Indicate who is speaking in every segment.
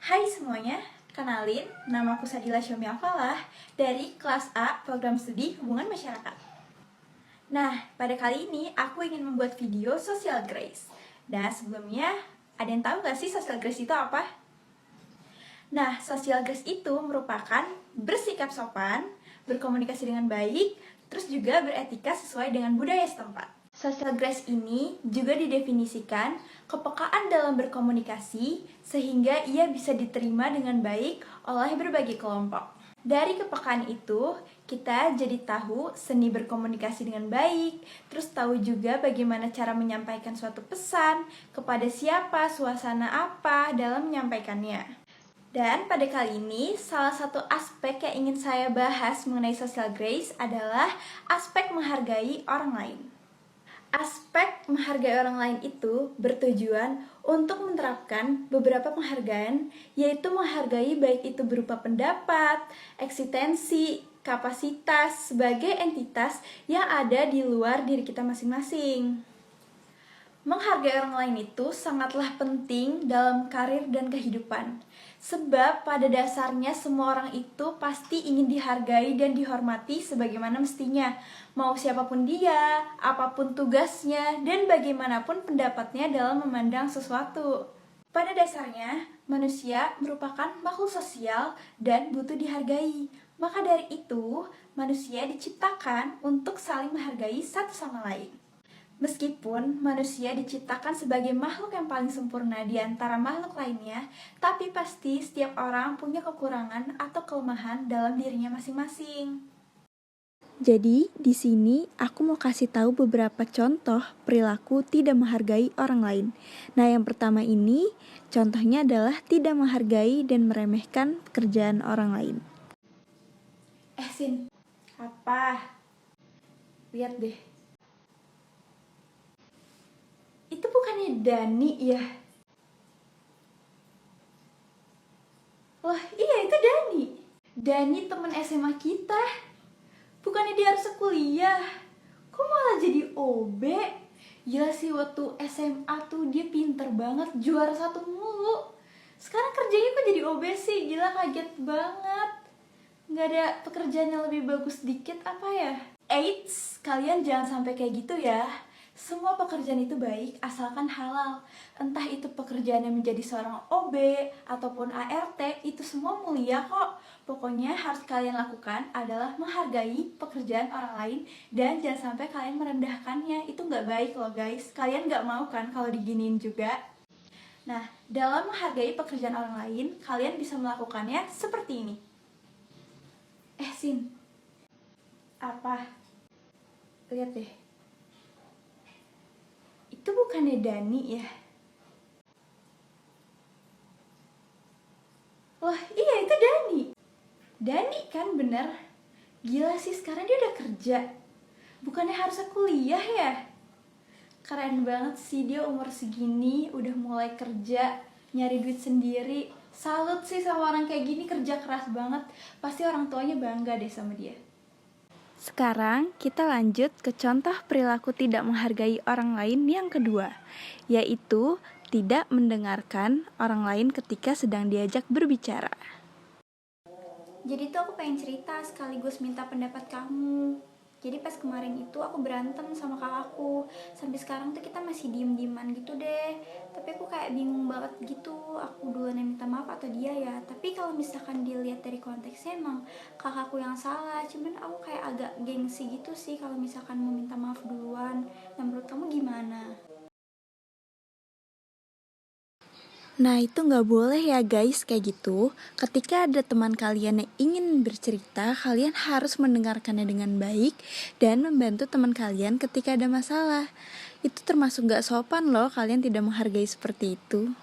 Speaker 1: Hai semuanya, kenalin, nama aku Sadila Syomi Afalah dari kelas A Program Studi Hubungan Masyarakat. Nah, pada kali ini aku ingin membuat video Social Grace. Dan sebelumnya, ada yang tahu gak sih Social Grace itu apa? Nah, Social Grace itu merupakan bersikap sopan, berkomunikasi dengan baik, terus juga beretika sesuai dengan budaya setempat. Social grace ini juga didefinisikan kepekaan dalam berkomunikasi sehingga ia bisa diterima dengan baik oleh berbagai kelompok. Dari kepekaan itu, kita jadi tahu seni berkomunikasi dengan baik, terus tahu juga bagaimana cara menyampaikan suatu pesan, kepada siapa, suasana apa dalam menyampaikannya. Dan pada kali ini, salah satu aspek yang ingin saya bahas mengenai social grace adalah aspek menghargai orang lain. Aspek menghargai orang lain itu bertujuan untuk menerapkan beberapa penghargaan, yaitu menghargai baik itu berupa pendapat, eksistensi, kapasitas sebagai entitas yang ada di luar diri kita masing-masing. Menghargai orang lain itu sangatlah penting dalam karir dan kehidupan. Sebab pada dasarnya semua orang itu pasti ingin dihargai dan dihormati sebagaimana mestinya. Mau siapapun dia, apapun tugasnya, dan bagaimanapun pendapatnya dalam memandang sesuatu. Pada dasarnya, manusia merupakan makhluk sosial dan butuh dihargai. Maka dari itu, manusia diciptakan untuk saling menghargai satu sama lain. Meskipun manusia diciptakan sebagai makhluk yang paling sempurna di antara makhluk lainnya, tapi pasti setiap orang punya kekurangan atau kelemahan dalam dirinya masing-masing.
Speaker 2: Jadi, di sini aku mau kasih tahu beberapa contoh perilaku tidak menghargai orang lain. Nah, yang pertama ini, contohnya adalah tidak menghargai dan meremehkan pekerjaan orang lain.
Speaker 1: Sin, apa? Lihat deh. Itu bukannya Dani ya? Wah, iya itu Dani. Dani teman SMA kita. Bukannya dia harus kuliah. Kok malah jadi OB? Gila sih, waktu SMA tuh dia pinter banget, juara 1 mulu. Sekarang kerjanya kok jadi OB sih? Gila, kaget banget. Nggak ada pekerjaan yang lebih bagus dikit apa ya? Eits, kalian jangan sampai kayak gitu ya. Semua pekerjaan itu baik asalkan halal. Entah itu pekerjaan yang menjadi seorang OB ataupun ART, itu semua mulia kok. Pokoknya harus kalian lakukan adalah menghargai pekerjaan orang lain dan jangan sampai kalian merendahkannya. Itu nggak baik loh guys. Kalian nggak mau kan kalau diginiin juga. Nah, dalam menghargai pekerjaan orang lain, kalian bisa melakukannya seperti ini. Sin, apa? Lihat deh. Itu bukannya Dani ya? Wah, iya itu Dani. Dani kan bener. Gila sih, sekarang dia udah kerja. Bukannya harus kuliah ya? Keren banget sih, dia umur segini udah mulai kerja, nyari duit sendiri. Salut sih sama orang kayak gini, kerja keras banget. Pasti orang tuanya bangga deh sama dia.
Speaker 2: Sekarang kita lanjut ke contoh perilaku tidak menghargai orang lain yang kedua, yaitu tidak mendengarkan orang lain ketika sedang diajak berbicara.
Speaker 1: Jadi tuh aku pengen cerita sekaligus minta pendapat kamu. Jadi pas kemarin itu aku berantem sama kakakku. Sampai sekarang tuh kita masih diem-dieman gitu deh. Tapi aku kayak bingung banget gitu. Aku duluan yang minta maaf atau dia ya. Tapi kalau misalkan dilihat dari konteksnya emang kakakku yang salah. Cuman aku kayak agak gengsi gitu sih kalau misalkan mau minta maaf duluan. Nah, menurut kamu gimana?
Speaker 2: Nah, itu nggak boleh ya guys kayak gitu. Ketika ada teman kalian yang ingin bercerita, kalian harus mendengarkannya dengan baik dan membantu teman kalian ketika ada masalah. Itu termasuk nggak sopan loh, kalian tidak menghargai seperti itu.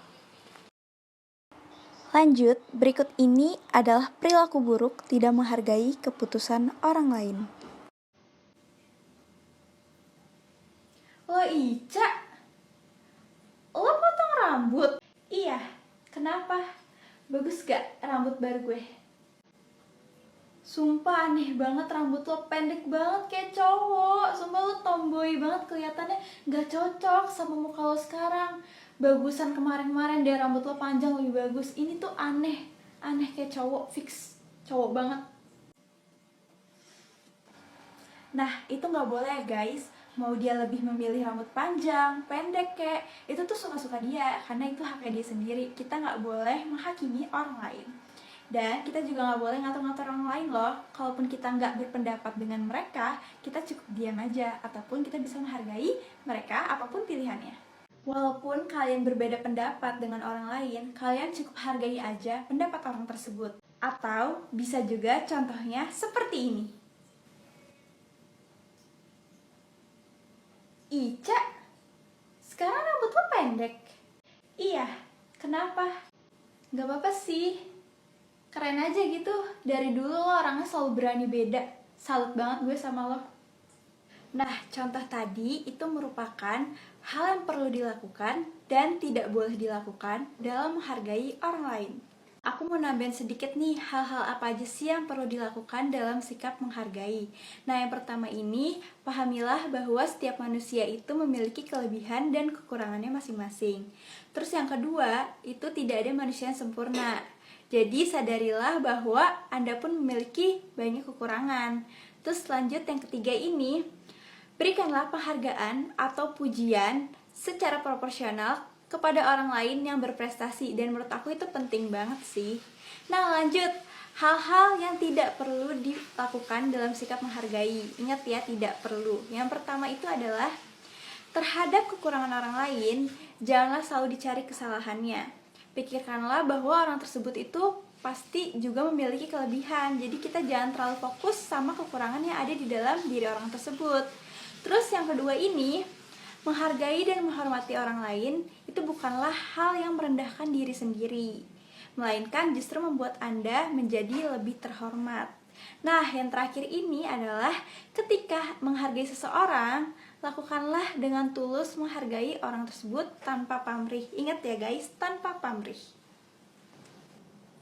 Speaker 2: Lanjut, berikut ini adalah perilaku buruk tidak menghargai keputusan orang lain.
Speaker 1: Lo Ica, lo potong rambut? Iya, kenapa? Bagus gak rambut baru gue? Sumpah aneh banget, rambut lo pendek banget kayak cowok. Sumpah lo tomboy banget, kelihatannya gak cocok sama muka lo sekarang. bagusan kemarin-kemarin deh, rambut lo panjang lebih bagus. Ini tuh aneh kayak cowok, fix cowok banget. Nah, itu nggak boleh ya guys. Mau dia lebih memilih rambut panjang, pendek kek, itu tuh suka-suka dia, karena itu haknya dia sendiri. Kita nggak boleh menghakimi orang lain. Dan kita juga nggak boleh ngatur-ngatur orang lain loh. Kalaupun kita nggak berpendapat dengan mereka, kita cukup diam aja. Ataupun kita bisa menghargai mereka apapun pilihannya. Walaupun kalian berbeda pendapat dengan orang lain, kalian cukup hargai aja pendapat orang tersebut. Atau bisa juga contohnya seperti ini. Ica, sekarang rambut lo pendek. Iya, kenapa? Gak apa-apa sih, keren aja gitu. Dari dulu lo orangnya selalu berani beda. Salut banget gue sama lo. Nah, contoh tadi itu merupakan hal yang perlu dilakukan dan tidak boleh dilakukan dalam menghargai orang lain. Aku mau nambahin sedikit nih, hal-hal apa aja sih yang perlu dilakukan dalam sikap menghargai. Nah, yang pertama ini, pahamilah bahwa setiap manusia itu memiliki kelebihan dan kekurangannya masing-masing. Terus yang kedua, itu tidak ada manusia yang sempurna. Jadi sadarilah bahwa Anda pun memiliki banyak kekurangan. Terus lanjut yang ketiga ini, berikanlah penghargaan atau pujian secara proporsional kepada orang lain yang berprestasi, dan menurut aku itu penting banget sih. Nah, lanjut, hal-hal yang tidak perlu dilakukan dalam sikap menghargai. Ingat ya, tidak perlu. Yang pertama itu adalah terhadap kekurangan orang lain, janganlah selalu dicari kesalahannya. Pikirkanlah bahwa orang tersebut itu pasti juga memiliki kelebihan. Jadi kita jangan terlalu fokus sama kekurangan yang ada di dalam diri orang tersebut. Terus yang kedua ini, menghargai dan menghormati orang lain itu bukanlah hal yang merendahkan diri sendiri, melainkan justru membuat Anda menjadi lebih terhormat. Nah, yang terakhir ini adalah ketika menghargai seseorang, lakukanlah dengan tulus menghargai orang tersebut tanpa pamrih. Ingat ya guys, tanpa pamrih.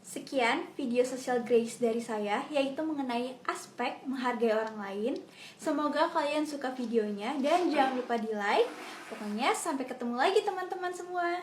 Speaker 1: Sekian video Social Grace dari saya, yaitu mengenai aspek menghargai orang lain. Semoga kalian suka videonya dan jangan lupa di like. Pokoknya sampai ketemu lagi teman-teman semua.